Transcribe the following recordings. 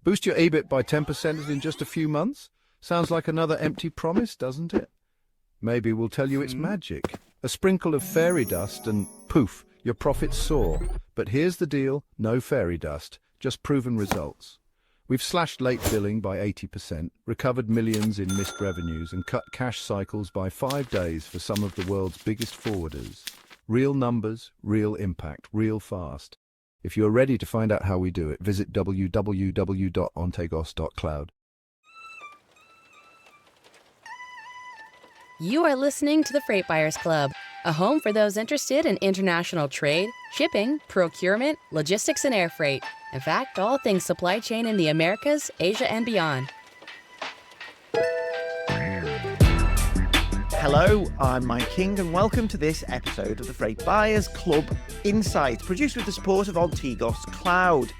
Boost your EBIT by 10% in just a few months? Sounds like another empty promise, doesn't it? Maybe we'll tell you it's magic. A sprinkle of fairy dust and poof, your profits soar. But here's the deal, no fairy dust, just proven results. We've slashed late billing by 80%, recovered millions in missed revenues and cut cash cycles by 5 days for some of the world's biggest forwarders. Real numbers, real impact, real fast. If you're ready to find out how we do it, visit www.ontegos.cloud. You are listening to the Freight Buyers Club, a home for those interested in international trade, shipping, procurement, logistics, and air freight. In fact, all things supply chain in the Americas, Asia, and beyond. Hello, I'm Mike King, and welcome to this episode of the Freight Buyers Club Insight, produced with the support of Ontegos Cloud.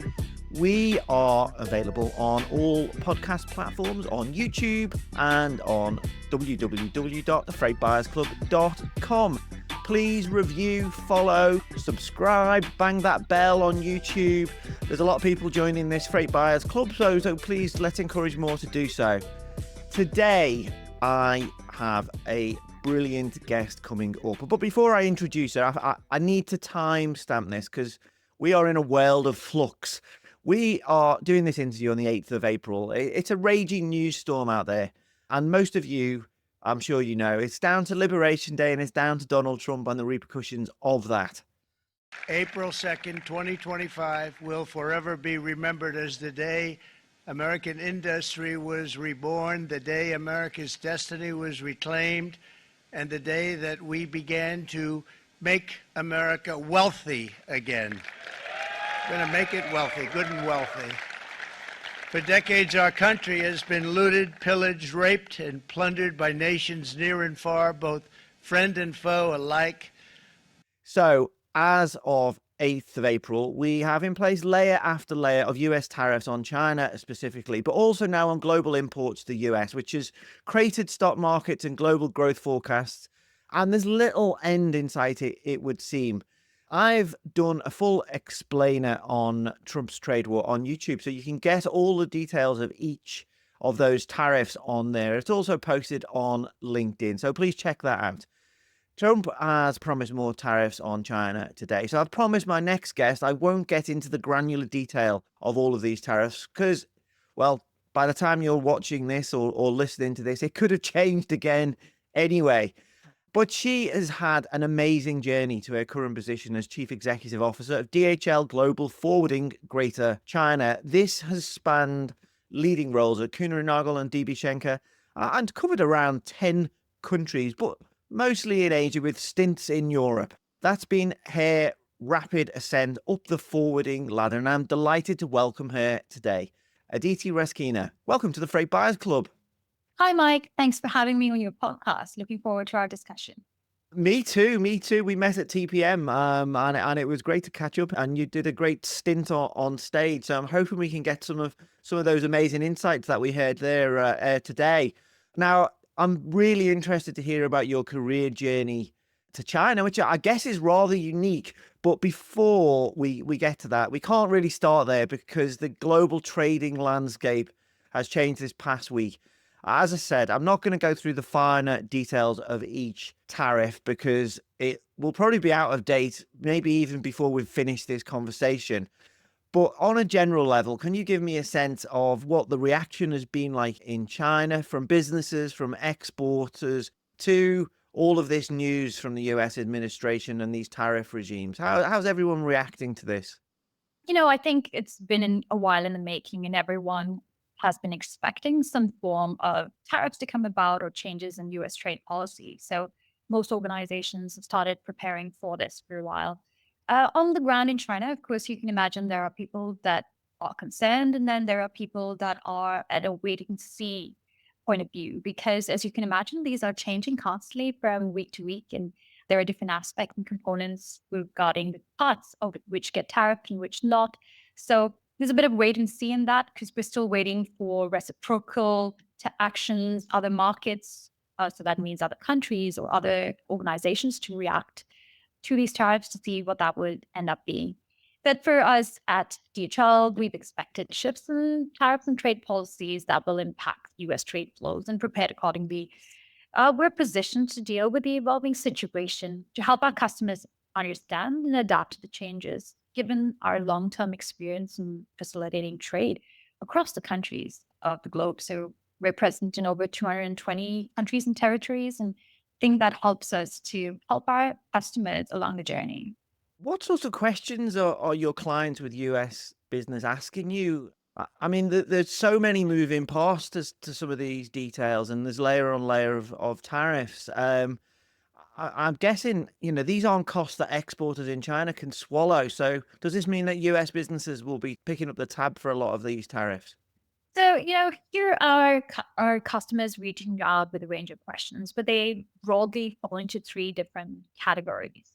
We are available on all podcast platforms, on YouTube, and on www.thefreightbuyersclub.com. Please review, follow, subscribe, bang that bell on YouTube. There's a lot of people joining this Freight Buyers Club, so please let's encourage more to do so. Today, I have a brilliant guest coming up. But before I introduce her, I need to timestamp this because we are in a world of flux. We are doing this interview on the 8th of April. It's a raging news storm out there. And most of you, I'm sure you know, it's down to Liberation Day and it's down to Donald Trump and the repercussions of that. April 2nd, 2025 will forever be remembered as the day American industry was reborn, the day America's destiny was reclaimed, and the day that we began to make America wealthy again. We're going to make it wealthy, good and wealthy. For decades, our country has been looted, pillaged, raped, and plundered by nations near and far, both friend and foe alike. So, as of 8th of April, we have in place layer after layer of US tariffs on China specifically, but also now on global imports to the US, which has created stock markets and global growth forecasts. And there's little end in sight, it would seem. I've done a full explainer on Trump's trade war on YouTube, so you can get all the details of each of those tariffs on there. It's also posted on LinkedIn, so please check that out. Trump has promised more tariffs on China today, so I've promised my next guest I won't get into the granular detail of all of these tariffs because, well, by the time you're watching this or listening to this, it could have changed again anyway. But she has had an amazing journey to her current position as Chief Executive Officer of DHL Global Forwarding Greater China. This has spanned leading roles at Kuehne + Nagel and DB Schenker and covered around 10 countries, but mostly in Asia with stints in Europe. That's been her rapid ascent up the forwarding ladder, and I'm delighted to welcome her today. Aditi Rasquinha, welcome to the Freight Buyers Club. Hi, Mike. Thanks for having me on your podcast. Looking forward to our discussion. Me too. We met at TPM and it was great to catch up, and you did a great stint on stage. So I'm hoping we can get some of those amazing insights that we heard there today. Now, I'm really interested to hear about your career journey to China, which I guess is rather unique. But before we get to that, we can't really start there because the global trading landscape has changed this past week. As I said, I'm not going to go through the finer details of each tariff because it will probably be out of date, maybe even before we've finished this conversation. But on a general level, can you give me a sense of what the reaction has been like in China from businesses, from exporters, to all of this news from the US administration and these tariff regimes? How's everyone reacting to this? I think it's been a while in the making, and everyone has been expecting some form of tariffs to come about or changes in US trade policy. So most organizations have started preparing for this for a while. On the ground in China, of course, you can imagine there are people that are concerned, and then there are people that are at a waiting to see point of view, because as you can imagine, these are changing constantly from week to week, and there are different aspects and components regarding the parts of which get tariffed and which not. So there's a bit of wait and see in that because we're still waiting for reciprocal actions, other markets. So that means other countries or other organizations to react to these tariffs to see what that would end up being. But for us at DHL, we've expected shifts in tariffs and trade policies that will impact US trade flows and prepared accordingly. We're positioned to deal with the evolving situation to help our customers understand and adapt to the changes, given our long term experience in facilitating trade across the countries of the globe. So we're present in over 220 countries and territories, and I think that helps us to help our customers along the journey. What sorts of questions are your clients with US business asking you? I mean, there's so many moving parts to some of these details, and there's layer on layer of tariffs. I'm guessing, these aren't costs that exporters in China can swallow. So does this mean that US businesses will be picking up the tab for a lot of these tariffs? So, here are our customers reaching out with a range of questions, but they broadly fall into three different categories.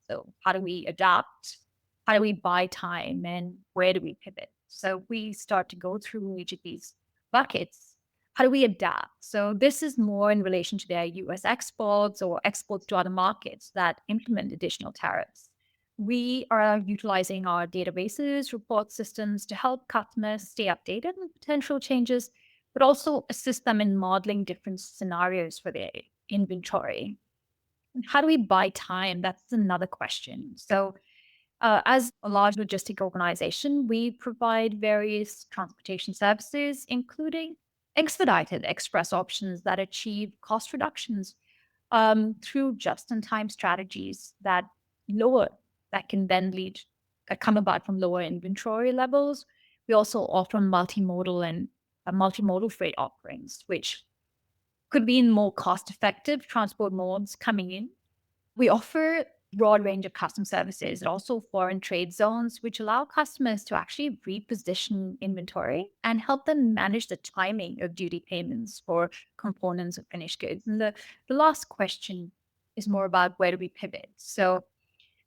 So, how do we adapt? How do we buy time? And where do we pivot? So, we start to go through each of these buckets. How do we adapt? So, this is more in relation to their US exports or exports to other markets that implement additional tariffs. We are utilizing our databases, report systems to help customers stay updated on potential changes, but also assist them in modeling different scenarios for their inventory. And how do we buy time? That's another question. So, as a large logistic organization, we provide various transportation services, including expedited express options that achieve cost reductions through just-in-time strategies lower that can then lead come about from lower inventory levels. We also offer multimodal freight offerings, which could be in more cost-effective transport modes coming in. We offer broad range of custom services and also foreign trade zones, which allow customers to actually reposition inventory and help them manage the timing of duty payments for components of finished goods. And the last question is more about where do we pivot? So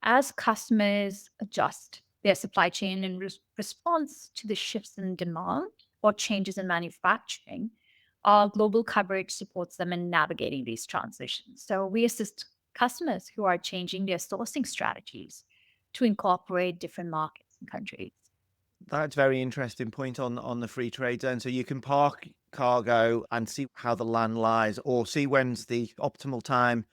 as customers adjust their supply chain in response to the shifts in demand or changes in manufacturing, our global coverage supports them in navigating these transitions. So we assist customers who are changing their sourcing strategies to incorporate different markets and countries. That's very interesting point on the free trade zone. So you can park cargo and see how the land lies, or see when's the optimal time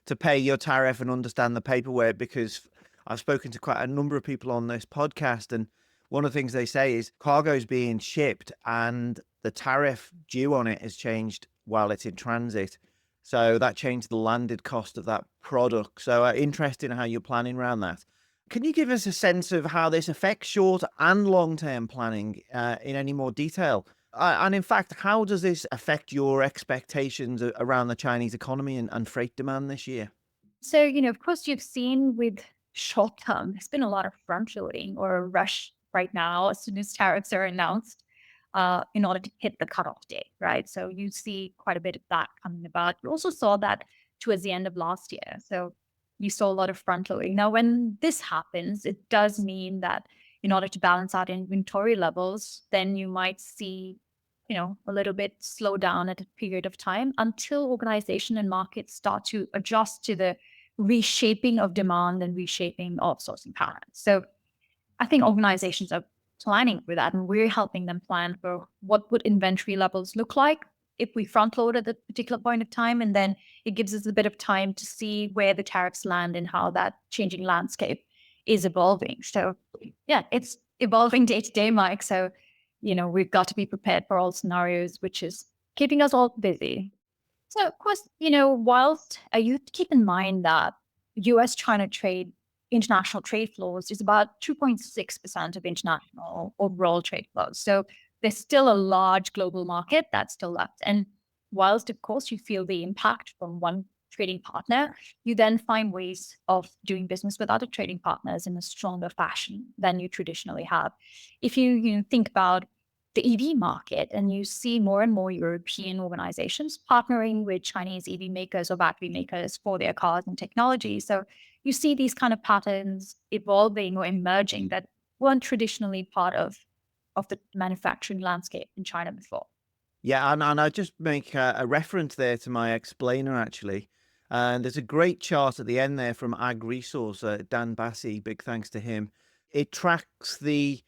to pay your tariff and understand the paperwork. Because I've spoken to quite a number of people on this podcast, and one of the things they say is cargo is being shipped and the tariff due on it has changed while it's in transit. So that changed the landed cost of that product. So interesting how you're planning around that. Can you give us a sense of how this affects short and long-term planning in any more detail? And in fact, how does this affect your expectations around the Chinese economy and freight demand this year? So, of course, you've seen with short term, there's been a lot of front loading or a rush right now as soon as tariffs are announced in order to hit the cutoff date, right? So you see quite a bit of that coming about. You also saw that towards the end of last year. So you saw a lot of front loading. Now, when this happens, it does mean that in order to balance out inventory levels, then you might see, a little bit slow down at a period of time until organization and markets start to adjust to the reshaping of demand and reshaping of sourcing patterns. So I think organizations are planning for that, and we're helping them plan for what would inventory levels look like if we front load at a particular point of time, and then it gives us a bit of time to see where the tariffs land and how that changing landscape is evolving. So yeah, it's evolving day to day, Mike. So, we've got to be prepared for all scenarios, which is keeping us all busy. So of course, whilst you have to keep in mind that US-China trade, international trade flows is about 2.6% of international overall trade flows. So there's still a large global market that's still left. And whilst, of course, you feel the impact from one trading partner, you then find ways of doing business with other trading partners in a stronger fashion than you traditionally have. If you think about the EV market, and you see more and more European organizations partnering with Chinese EV makers or battery makers for their cars and technology. So you see these kind of patterns evolving or emerging that weren't traditionally part of the manufacturing landscape in China before. Yeah, and I just make a reference there to my explainer, actually. And there's a great chart at the end there from Ag Resource, Dan Bassi, big thanks to him. it tracks the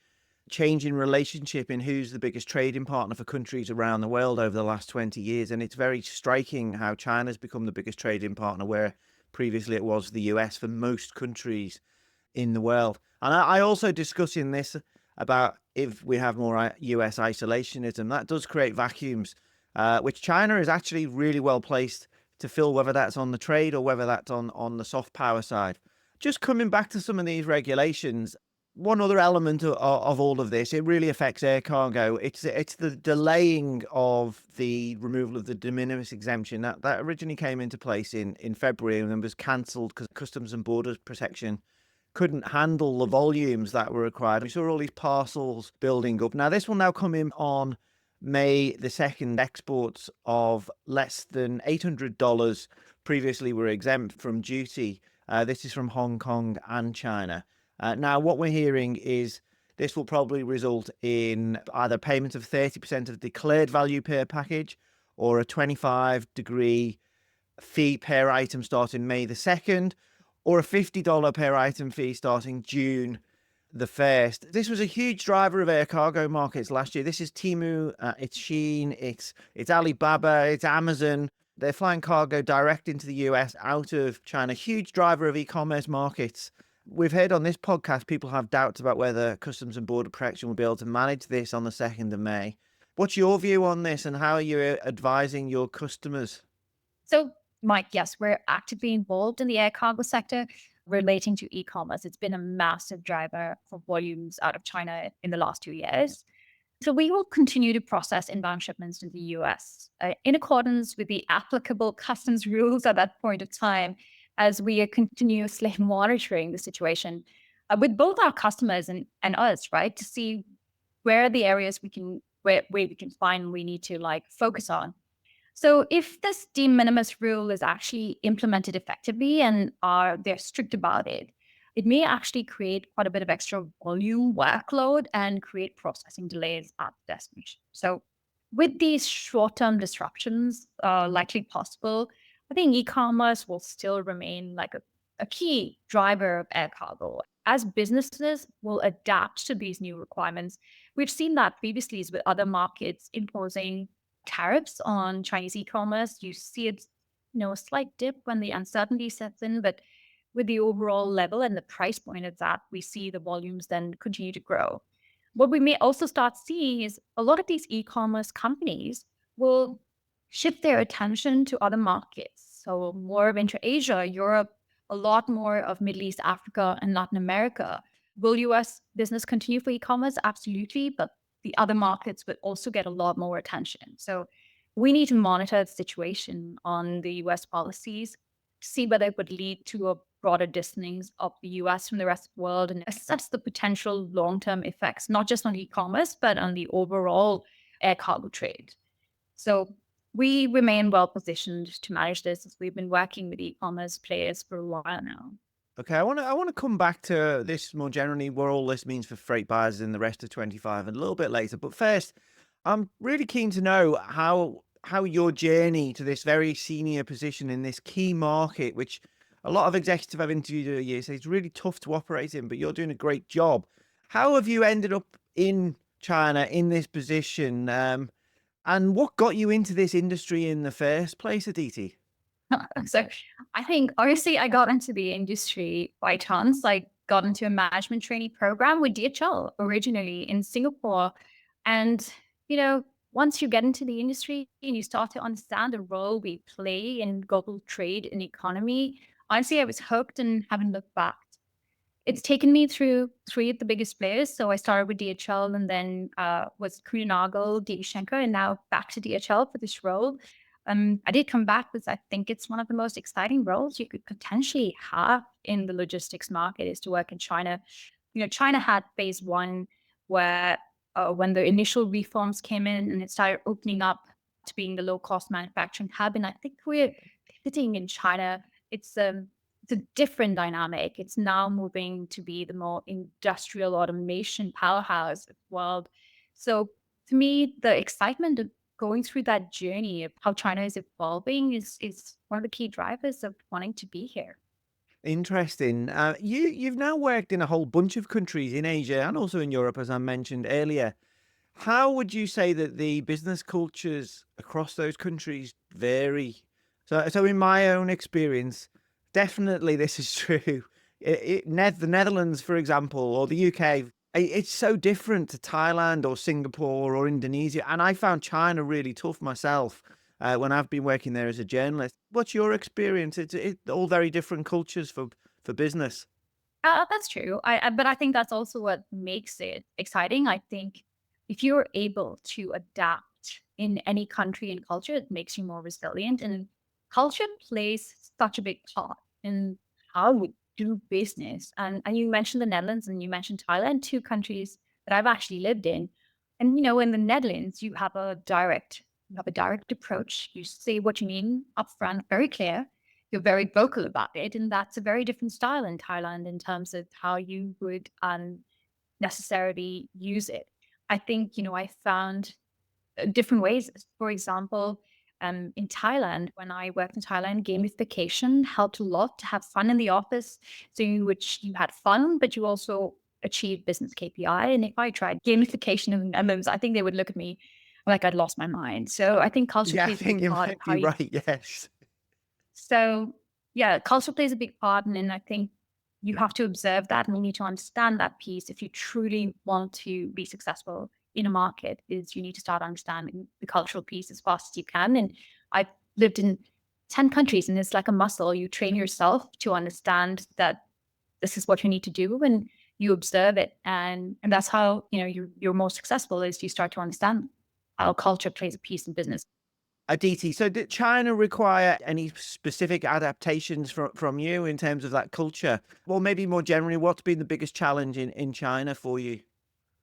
change in relationship in who's the biggest trading partner for countries around the world over the last 20 years. And it's very striking how China's become the biggest trading partner, where previously it was the US for most countries in the world. And I also discuss in this about if we have more US isolationism, that does create vacuums, which China is actually really well placed to fill, whether that's on the trade or whether that's on the soft power side. Just coming back to some of these regulations, one other element of all of this, it really affects air cargo. It's the delaying of the removal of the de minimis exemption that originally came into place in February and then was cancelled because Customs and Borders Protection couldn't handle the volumes that were required. We saw all these parcels building up. Now, this will now come in on May the 2nd. Exports of less than $800 previously were exempt from duty. This is from Hong Kong and China. Now, what we're hearing is this will probably result in either payment of 30% of declared value per package or a 25-degree fee per item starting May the 2nd, or a $50 per item fee starting June the 1st. This was a huge driver of air cargo markets last year. This is Temu, it's Shein, it's Alibaba, it's Amazon. They're flying cargo direct into the US out of China. Huge driver of e-commerce markets. We've heard on this podcast people have doubts about whether Customs and Border Protection will be able to manage this on the 2nd of May. What's your view on this, and how are you advising your customers? So, Mike, yes, we're actively involved in the air cargo sector relating to e-commerce. It's been a massive driver for volumes out of China in the last 2 years. So we will continue to process inbound shipments to the US in accordance with the applicable customs rules at that point of time, as we are continuously monitoring the situation with both our customers and us, right, to see where are the areas where we can find we need to focus on. So if this de minimis rule is actually implemented effectively and they're strict about it, it may actually create quite a bit of extra volume workload and create processing delays at the destination. So with these short-term disruptions likely possible, I think e-commerce will still remain like a key driver of air cargo. As businesses will adapt to these new requirements, we've seen that previously with other markets imposing tariffs on Chinese e-commerce. You see it, a slight dip when the uncertainty sets in, but with the overall level and the price point it's at, we see the volumes then continue to grow. What we may also start seeing is a lot of these e-commerce companies will shift their attention to other markets. So more of intra-Asia, Europe, a lot more of Middle East, Africa, and Latin America. Will US business continue for e-commerce? Absolutely. But the other markets would also get a lot more attention. So we need to monitor the situation on the US policies to see whether it would lead to a broader distancing of the US from the rest of the world and assess the potential long-term effects, not just on e-commerce, but on the overall air cargo trade. So we remain well positioned to manage this, as we've been working with e-commerce players for a while now. Okay, I want to come back to this more generally, what all this means for freight buyers in the rest of 25 and a little bit later. But first, I'm really keen to know how your journey to this very senior position in this key market, which a lot of executives I've interviewed over the years say it's really tough to operate in, but you're doing a great job. How have you ended up in China in this position? And what got you into this industry in the first place, Aditi? So I think, honestly, I got into the industry by chance. I got into a management trainee program with DHL originally in Singapore. And, once you get into the industry and you start to understand the role we play in global trade and economy, honestly, I was hooked and haven't looked back. It's taken me through 3 of the biggest players. So I started with DHL and then was Kuehne+Nagel, DB Schenker, and now back to DHL for this role. I did come back because I think it's one of the most exciting roles you could potentially have in the logistics market, is to work in China. China had phase 1 where when the initial reforms came in and it started opening up to being the low-cost manufacturing hub. And I think we're pivoting in China. It's a different dynamic. It's now moving to be the more industrial automation powerhouse of the world. So to me, the excitement of going through that journey of how China is evolving is one of the key drivers of wanting to be here. Interesting. You've now worked in a whole bunch of countries in Asia and also in Europe, as I mentioned earlier. How would you say that the business cultures across those countries vary? So in my own experience, definitely this is true. The Netherlands, for example, or the UK, it's so different to Thailand or Singapore or Indonesia. And I found China really tough myself when I've been working there as a journalist. What's your experience? It's all very different cultures for business. That's true. But I think that's also what makes it exciting. I think if you're able to adapt in any country and culture, it makes you more resilient. And culture plays such a big part in how we do business. And you mentioned the Netherlands and you mentioned Thailand, two countries that I've actually lived in. And in the Netherlands, you have a direct approach. You say what you mean upfront, very clear. You're very vocal about it, and that's a very different style in Thailand in terms of how you would necessarily use it. I think I found different ways. For example, in Thailand, when I worked in Thailand, gamification helped a lot to have fun in the office. So you had fun, but you also achieved business KPI. And if I tried gamification in the Netherlands, I think they would look at me like I'd lost my mind. So I think culture Yeah, I plays a think big you part of might how be you. right. Yes. So yeah, culture plays a big part, and I think you have to observe that, and you need to understand that piece if you truly want to be successful in a market. Is you need to start understanding the cultural piece as fast as you can. And I've lived in 10 countries, and it's like a muscle. You train yourself to understand that this is what you need to do, and you observe it, and that's how you're more successful. Is you start to understand how culture plays a piece in business. Aditi, so did China require any specific adaptations from you in terms of that culture? Well, maybe more generally, what's been the biggest challenge in China for you?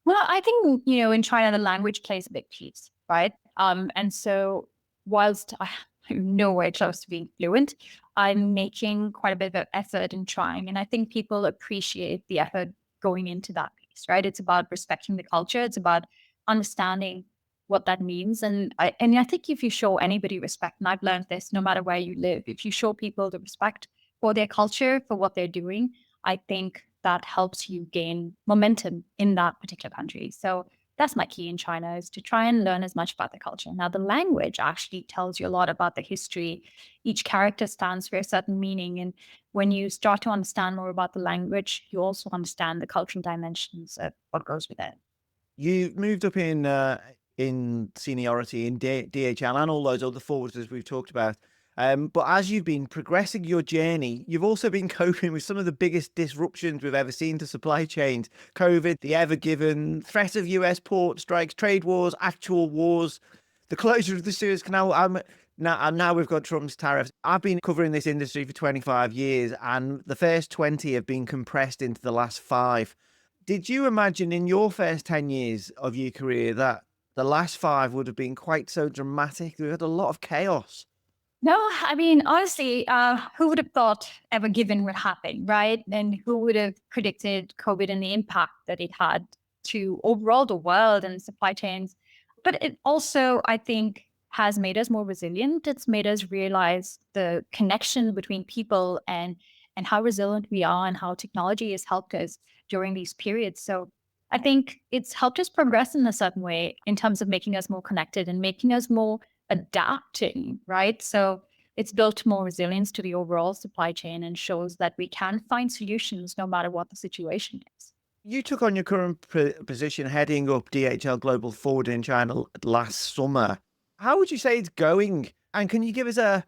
Well, I think, in China, the language plays a big piece, right? And so whilst I'm nowhere close to being fluent, I'm making quite a bit of effort in trying. And I think people appreciate the effort going into that piece, right? It's about respecting the culture. It's about understanding what that means. And I think if you show anybody respect, and I've learned this no matter where you live, if you show people the respect for their culture, for what they're doing, I think that helps you gain momentum in that particular country. So that's my key in China, is to try and learn as much about the culture. Now, the language actually tells you a lot about the history. Each character stands for a certain meaning. And when you start to understand more about the language, you also understand the cultural dimensions of what goes with it. You moved up in seniority in DHL and all those other forwarders we've talked about. But as you've been progressing your journey, you've also been coping with some of the biggest disruptions we've ever seen to supply chains. COVID, the ever given threat of US port strikes, trade wars, actual wars, the closure of the Suez Canal. Now we've got Trump's tariffs. I've been covering this industry for 25 years, and the first 20 have been compressed into the last 5. Did you imagine in your first 10 years of your career that the last 5 would have been quite so dramatic? We had a lot of chaos. No, I mean, honestly, who would have thought ever given would happen, right? And who would have predicted COVID and the impact that it had to overall the world and supply chains? But it also, I think, has made us more resilient. It's made us realize the connection between people and how resilient we are and how technology has helped us during these periods. So I think it's helped us progress in a certain way in terms of making us more connected and making us more adapting, right? So it's built more resilience to the overall supply chain and shows that we can find solutions no matter what the situation is. You took on your current position heading up DHL Global Forward in China last summer. How would you say it's going? And can you give us a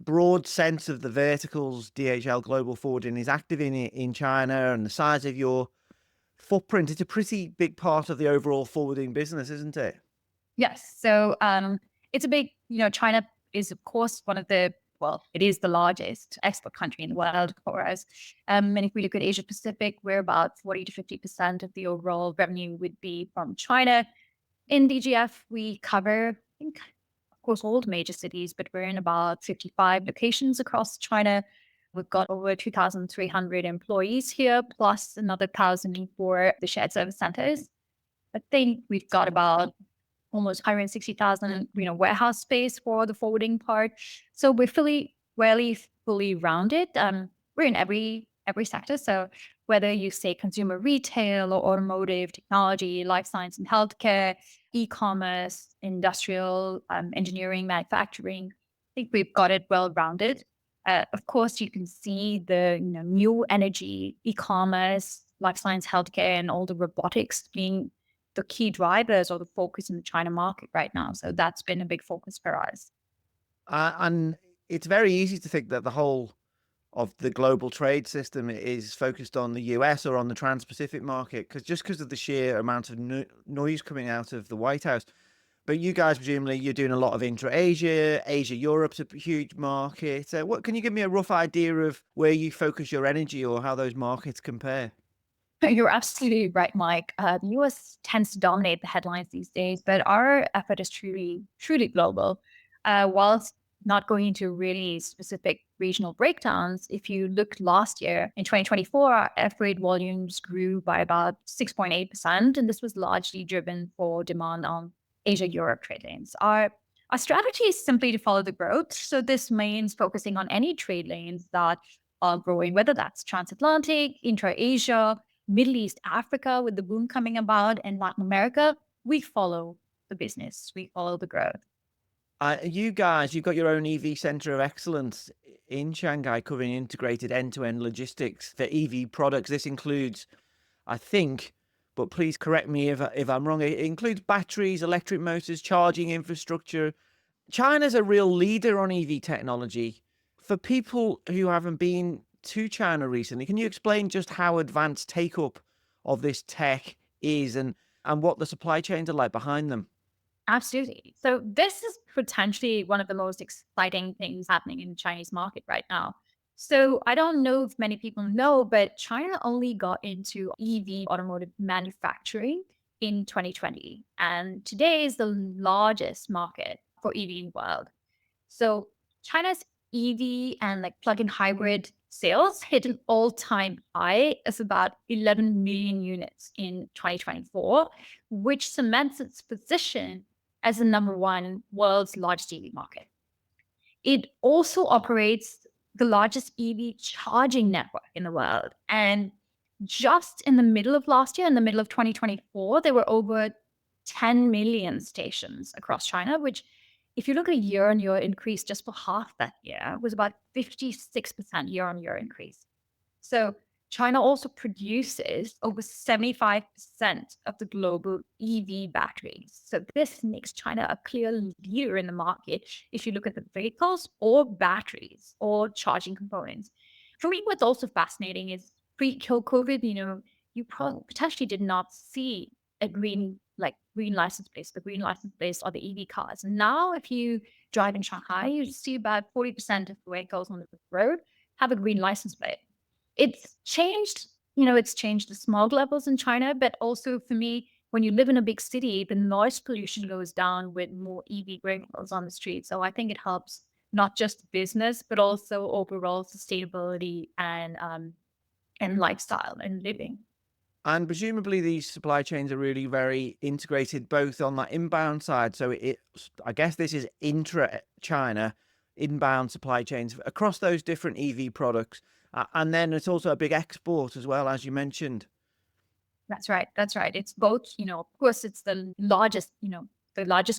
broad sense of the verticals DHL Global Forwarding is active in China and the size of your footprint? It's a pretty big part of the overall forwarding business, isn't it? Yes. So it's a big, China is, of course, it is the largest export country in the world for us. And if we look at Asia Pacific, we're about 40 to 50% of the overall revenue would be from China. In DGF, we cover, I think, of course, all the major cities, but we're in about 55 locations across China. We've got over 2,300 employees here, plus another 1,000 for the shared service centers. I think we've got about almost 160,000, warehouse space for the forwarding part. So we're fully rounded. we're in every sector. So whether you say consumer retail or automotive, technology, life science and healthcare, e-commerce, industrial, engineering, manufacturing, I think we've got it well rounded. Of course, you can see the new energy, e-commerce, life science, healthcare, and all the robotics being the key drivers or the focus in the China market right now. So that's been a big focus for us. And it's very easy to think that the whole of the global trade system is focused on the US or on the Trans-Pacific market, because of the sheer amount of noise coming out of the White House. But you guys, presumably, you're doing a lot of intra-Asia. Europe's a huge market. What can you give me a rough idea of where you focus your energy or how those markets compare? You're absolutely right, Mike. The US tends to dominate the headlines these days, but our effort is truly, truly global. Whilst not going into really specific regional breakdowns, if you look last year in 2024, our air freight volumes grew by about 6.8%, and this was largely driven for demand on Asia-Europe trade lanes. Our strategy is simply to follow the growth. So this means focusing on any trade lanes that are growing, whether that's transatlantic, intra-Asia, Middle East, Africa, with the boom coming about, and Latin America. We follow the business, we follow the growth. You guys, you've got your own EV Center of Excellence in Shanghai covering integrated end-to-end logistics for EV products. This includes, I think, but please correct me if I'm wrong, it includes batteries, electric motors, charging infrastructure. China's a real leader on EV technology. For people who haven't been to China recently, can you explain just how advanced take-up of this tech is and what the supply chains are like behind them? Absolutely. So this is potentially one of the most exciting things happening in the Chinese market right now. So I don't know if many people know, but China only got into EV automotive manufacturing in 2020. And today is the largest market for EV in the world. So China's EV and like plug-in hybrid sales hit an all-time high of about 11 million units in 2024, which cements its position as the number one world's largest EV market. It also operates the largest EV charging network in the world. And just in the middle of last year, in the middle of 2024, there were over 10 million stations across China, which if you look at a year-on-year increase just for half that year, was about 56% year-on-year increase. So China also produces over 75% of the global EV batteries. So this makes China a clear leader in the market if you look at the vehicles or batteries or charging components. For me, what's also fascinating is pre-COVID, you potentially did not see a green license plates. The green license plates are the EV cars. Now, if you drive in Shanghai, you see about 40% of the vehicles on the road have a green license plate. It's changed, it's changed the smog levels in China, but also for me, when you live in a big city, the noise pollution goes down with more EV vehicles on the street. So I think it helps not just business, but also overall sustainability and lifestyle and living. And presumably these supply chains are really very integrated, both on that inbound side. So I guess this is intra-China, inbound supply chains across those different EV products. And then it's also a big export as well, as you mentioned. That's right. That's right. It's both, of course, it's the largest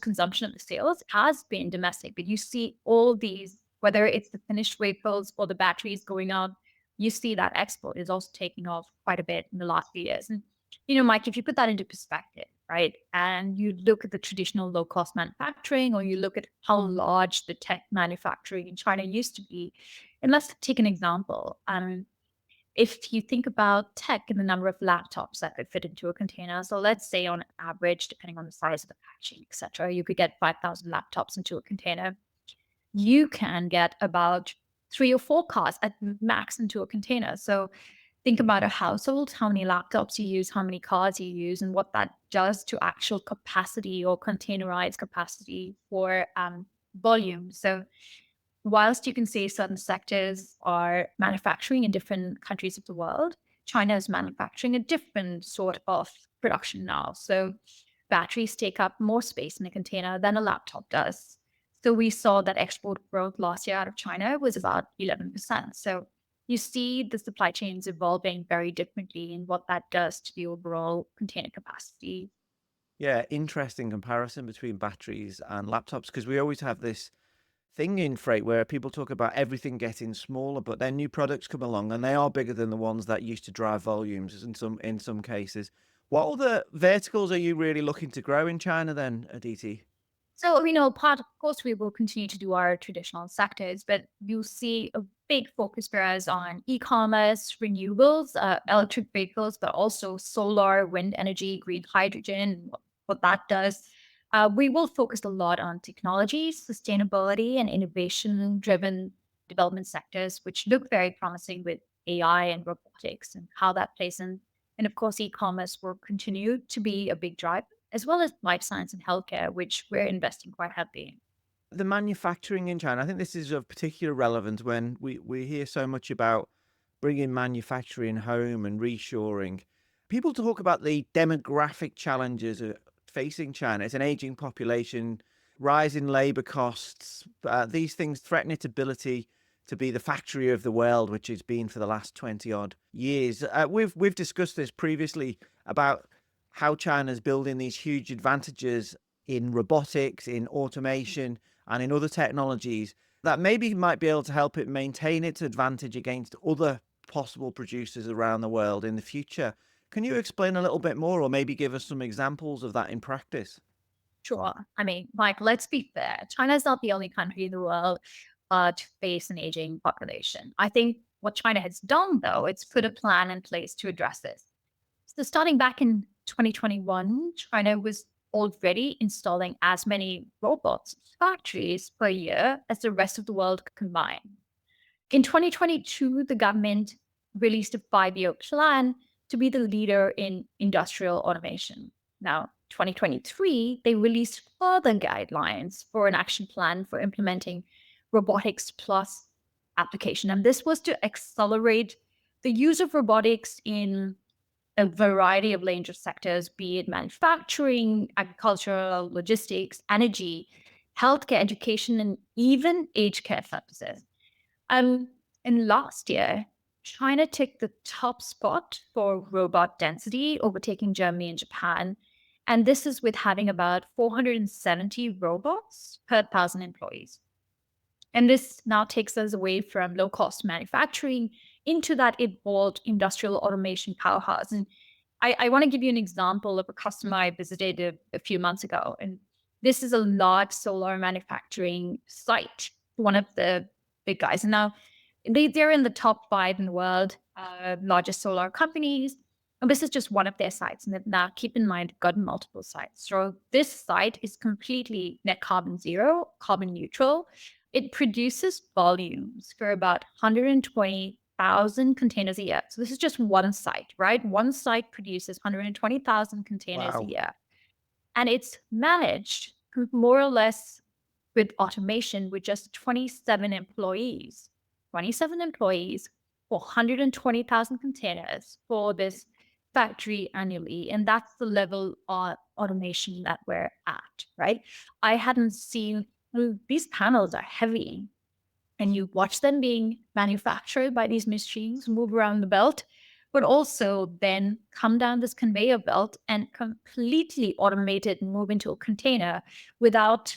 consumption of the sales has been domestic, but you see all these, whether it's the finished vehicles or the batteries going out, you see that export is also taking off quite a bit in the last few years. And, Mike, if you put that into perspective, right, and you look at the traditional low-cost manufacturing, or you look at how large the tech manufacturing in China used to be, and let's take an example. If you think about tech and the number of laptops that could fit into a container, so let's say on average, depending on the size of the packaging, etc., you could get 5,000 laptops into a container. You can get about 3 or 4 cars at max into a container. So think about a household, how many laptops you use, how many cars you use, and what that does to actual capacity or containerized capacity for volume. So whilst you can say certain sectors are manufacturing in different countries of the world, China is manufacturing a different sort of production now. So batteries take up more space in a container than a laptop does. So we saw that export growth last year out of China was about 11%. So, you see the supply chains evolving very differently and what that does to the overall container capacity. Yeah, interesting comparison between batteries and laptops, because we always have this thing in freight where people talk about everything getting smaller, but then new products come along and they are bigger than the ones that used to drive volumes in some cases. What other verticals are you really looking to grow in China then, Aditi? So, of course, we will continue to do our traditional sectors, but you'll see a big focus for us on e-commerce, renewables, electric vehicles, but also solar, wind energy, green hydrogen, what that does. We will focus a lot on technology, sustainability, and innovation-driven development sectors, which look very promising with AI and robotics and how that plays in. And of course, e-commerce will continue to be a big driver as well as life science and healthcare, which we're investing quite heavily in. The manufacturing in China, I think this is of particular relevance when we hear so much about bringing manufacturing home and reshoring. People talk about the demographic challenges facing China. It's an aging population, rising labor costs. These things threaten its ability to be the factory of the world, which it's been for the last 20 odd years. We've discussed this previously about how China's building these huge advantages in robotics, in automation, and in other technologies that maybe might be able to help it maintain its advantage against other possible producers around the world in the future. Can you explain a little bit more, or maybe give us some examples of that in practice? Sure. I mean, Mike, let's be fair. China is not the only country in the world to face an aging population. I think what China has done, though, it's put a plan in place to address this. So starting back in 2021, China was already installing as many robots in factories per year as the rest of the world combined. In 2022, the government released a 5-year plan to be the leader in industrial automation. Now, 2023, they released further guidelines for an action plan for implementing robotics plus application. And this was to accelerate the use of robotics in a variety of range of sectors, be it manufacturing, agricultural, logistics, energy, healthcare, education, and even aged care services. Um, and last year, China took the top spot for robot density, overtaking Germany and Japan. And this is with having about 470 robots per 1,000 employees. And this now takes us away from low cost manufacturing into that evolved industrial automation powerhouse. And I want to give you an example of a customer I visited a few months ago. And this is a large solar manufacturing site, one of the big guys. And now they're in the top 5 in the world, largest solar companies. And this is just one of their sites. And now keep in mind, got multiple sites. So this site is completely net carbon zero, carbon neutral. It produces volumes for about 120,000 containers a year. So this is just one site, right? One site produces 120,000 containers a Wow. year. And it's managed more or less with automation with just 27 employees. 27 employees for 120,000 containers for this factory annually. And that's the level of automation that we're at, right? I hadn't seen these panels are heavy and you watch them being manufactured by these machines, move around the belt, but also then come down this conveyor belt and completely automate it and move into a container without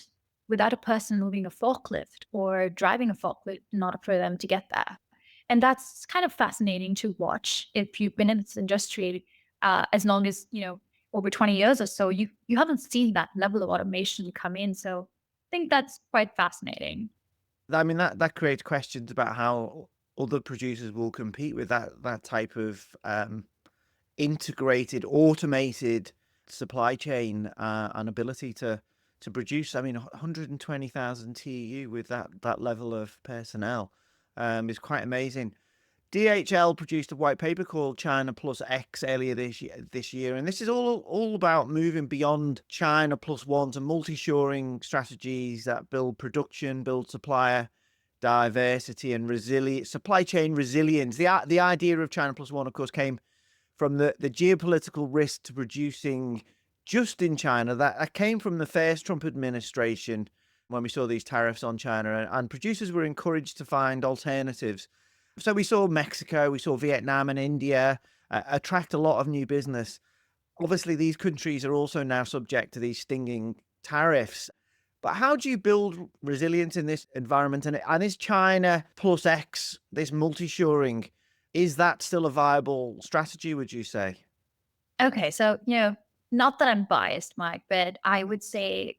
a person moving a forklift or driving a forklift in order for them to get there. And that's kind of fascinating to watch if you've been in this industry as long as, over 20 years or so, you haven't seen that level of automation come in. So I think that's quite fascinating. I mean, that creates questions about how other producers will compete with that type of integrated, automated supply chain and ability to produce. I mean, 120,000 TEU with that level of personnel is quite amazing. DHL produced a white paper called China Plus X earlier this year, and this is all about moving beyond China Plus One to multi-shoring strategies that build production, build supplier diversity and supply chain resilience. The idea of China Plus One, of course, came from the geopolitical risk to producing just in China. That came from the first Trump administration when we saw these tariffs on China, and producers were encouraged to find alternatives. So we saw Mexico, we saw Vietnam and India attract a lot of new business. Obviously, these countries are also now subject to these stinging tariffs. But how do you build resilience in this environment? And is China plus X, this multi-shoring, is that still a viable strategy, would you say? Okay, so, not that I'm biased, Mike, but I would say,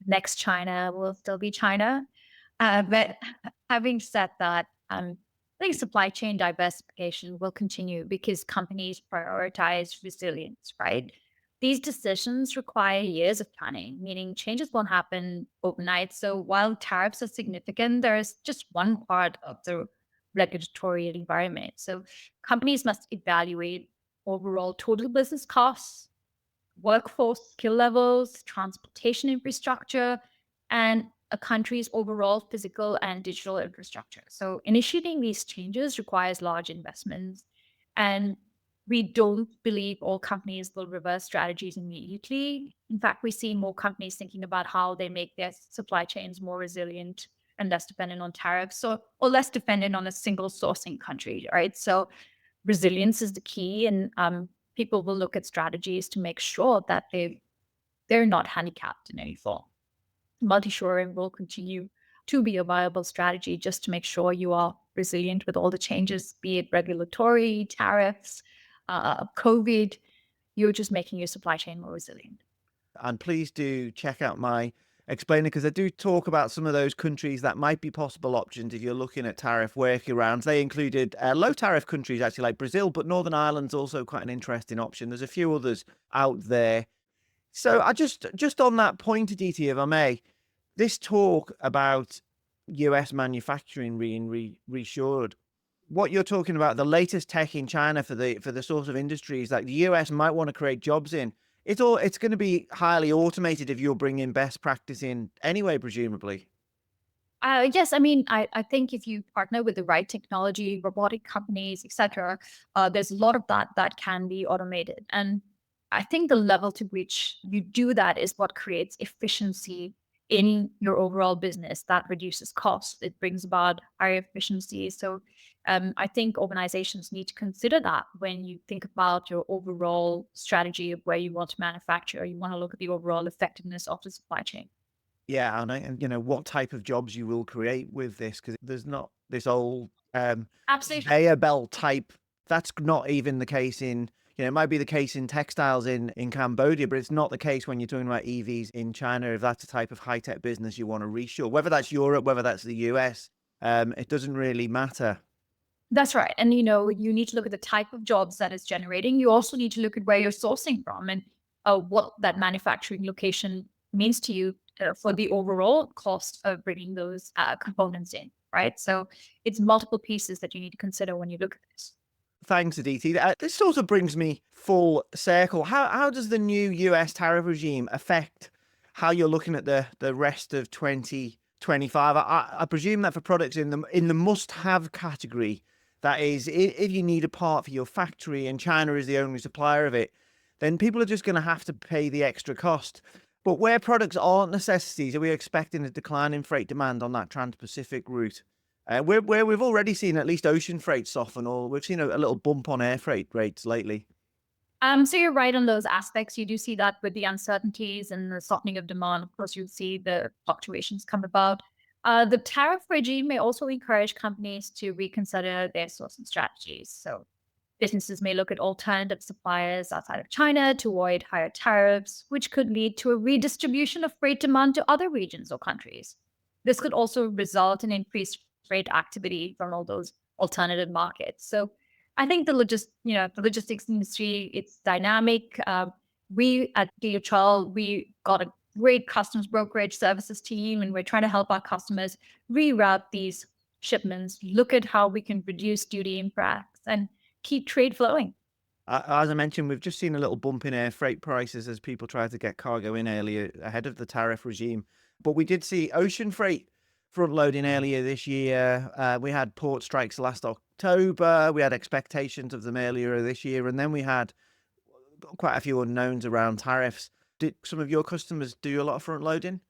next China will still be China. But having said that, I think supply chain diversification will continue because companies prioritize resilience, right? These decisions require years of planning, meaning changes won't happen overnight. So while tariffs are significant, there's just one part of the regulatory environment. So companies must evaluate overall total business costs, workforce skill levels, transportation infrastructure, and a country's overall physical and digital infrastructure. So, initiating these changes requires large investments. And we don't believe all companies will reverse strategies immediately. In fact, we see more companies thinking about how they make their supply chains more resilient and less dependent on tariffs or less dependent on a single sourcing country, right? So, resilience is the key. And people will look at strategies to make sure that they're not handicapped in any form. Multi-shoring will continue to be a viable strategy just to make sure you are resilient with all the changes, be it regulatory, tariffs, COVID. You're just making your supply chain more resilient. And please do check out my explainer because I do talk about some of those countries that might be possible options if you're looking at tariff workarounds. They included low tariff countries, actually, like Brazil, but Northern Ireland's also quite an interesting option. There's a few others out there. So I just on that point, Aditi, if I may, this talk about US manufacturing being reshored, what you're talking about, the latest tech in China for the sort of industries that the US might want to create jobs in, it's going to be highly automated if you're bringing best practice in anyway, presumably. Yes, I mean, I think if you partner with the right technology, robotic companies, etc., there's a lot of that can be automated. And I think the level to which you do that is what creates efficiency in your overall business. That reduces costs. It brings about higher efficiency. So I think organizations need to consider that when you think about your overall strategy of where you want to manufacture. You want to look at the overall effectiveness of the supply chain. Yeah, and what type of jobs you will create with this, because there's not this old Absolutely. conveyor belt type. That's not even the case in, it might be the case in textiles in Cambodia, but it's not the case when you're talking about EVs in China. If that's the type of high tech business you want to reshore, whether that's Europe, whether that's the US, it doesn't really matter. That's right. And, you need to look at the type of jobs that it's generating. You also need to look at where you're sourcing from and what that manufacturing location means to you for the overall cost of bringing those components in, right? So it's multiple pieces that you need to consider when you look at this. Thanks, Aditi. This sort of brings me full circle. How does the new US tariff regime affect how you're looking at the rest of 2025? I presume that for products in the must-have category, that is, if you need a part for your factory and China is the only supplier of it, then people are just going to have to pay the extra cost. But where products aren't necessities, are we expecting a decline in freight demand on that Trans-Pacific route? Where we've already seen at least ocean freight soften, or we've seen a little bump on air freight rates lately. So you're right on those aspects. You do see that with the uncertainties and the softening of demand. Of course, you'll see the fluctuations come about. The tariff regime may also encourage companies to reconsider their sourcing strategies. So businesses may look at alternative suppliers outside of China to avoid higher tariffs, which could lead to a redistribution of freight demand to other regions or countries. This could also result in increased freight activity from all those alternative markets. So I think the logistics industry, it's dynamic. We at DHL, we got a great customs brokerage services team, and we're trying to help our customers reroute these shipments, look at how we can reduce duty impacts and keep trade flowing. As I mentioned, we've just seen a little bump in air freight prices as people try to get cargo in earlier ahead of the tariff regime. But we did see ocean freight front loading earlier this year. We had port strikes last October. We had expectations of them earlier this year. And then we had quite a few unknowns around tariffs. Did some of your customers do a lot of front loading?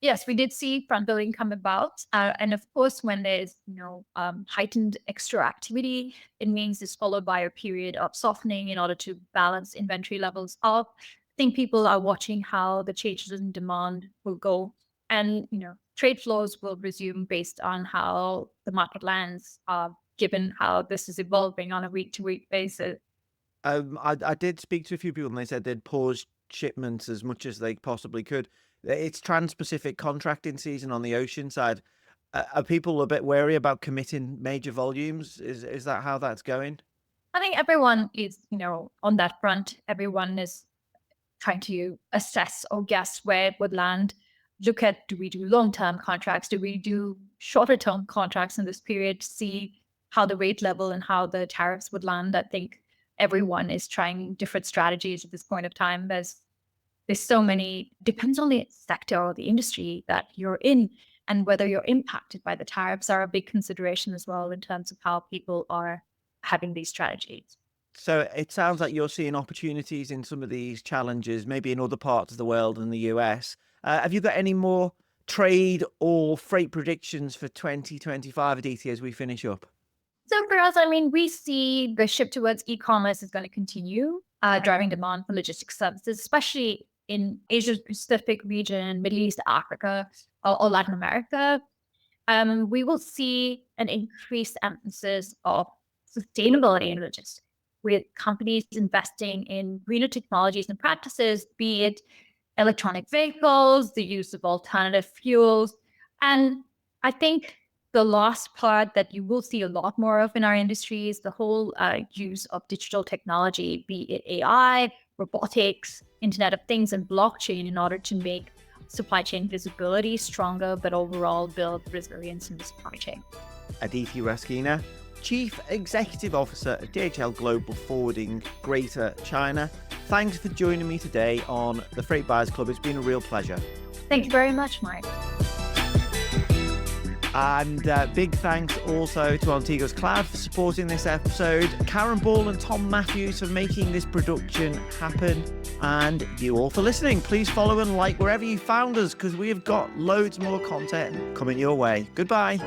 Yes, we did see front building come about. And of course, when there's, heightened extra activity, it means it's followed by a period of softening in order to balance inventory levels out. I think people are watching how the changes in demand will go. And, trade flows will resume based on how the market lands, given how this is evolving on a week to week basis. I did speak to a few people and they said they'd paused shipments as much as they possibly could. It's Trans-Pacific contracting season on the ocean side. Are people a bit wary about committing major volumes? Is that how that's going? I think everyone is, on that front, everyone is trying to assess or guess where it would land. Look at, do we do long-term contracts? Do we do shorter-term contracts in this period to see how the rate level and how the tariffs would land? I think everyone is trying different strategies at this point of time. There's so many, depends on the sector or the industry that you're in, and whether you're impacted by the tariffs are a big consideration as well in terms of how people are having these strategies. So it sounds like you're seeing opportunities in some of these challenges, maybe in other parts of the world and the US. Have you got any more trade or freight predictions for 2025, Aditi, as we finish up? So for us, we see the shift towards e-commerce is going to continue, driving demand for logistics services, especially in Asia Pacific region, Middle East, Africa, or Latin America. We will see an increased emphasis of sustainability in logistics, with companies investing in greener technologies and practices, be it electronic vehicles, the use of alternative fuels. And I think the last part that you will see a lot more of in our industry is the whole use of digital technology, be it AI, robotics, Internet of Things, and blockchain in order to make supply chain visibility stronger, but overall build resilience in the supply chain. Aditi Rasquinha, Chief Executive Officer at DHL Global Forwarding Greater China. Thanks for joining me today on the Freight Buyers Club. It's been a real pleasure. Thank you very much, Mike. And big thanks also to Antigua's Cloud for supporting this episode, Karen Ball and Tom Matthews for making this production happen, and you all for listening. Please follow and like wherever you found us, because we have got loads more content coming your way. Goodbye.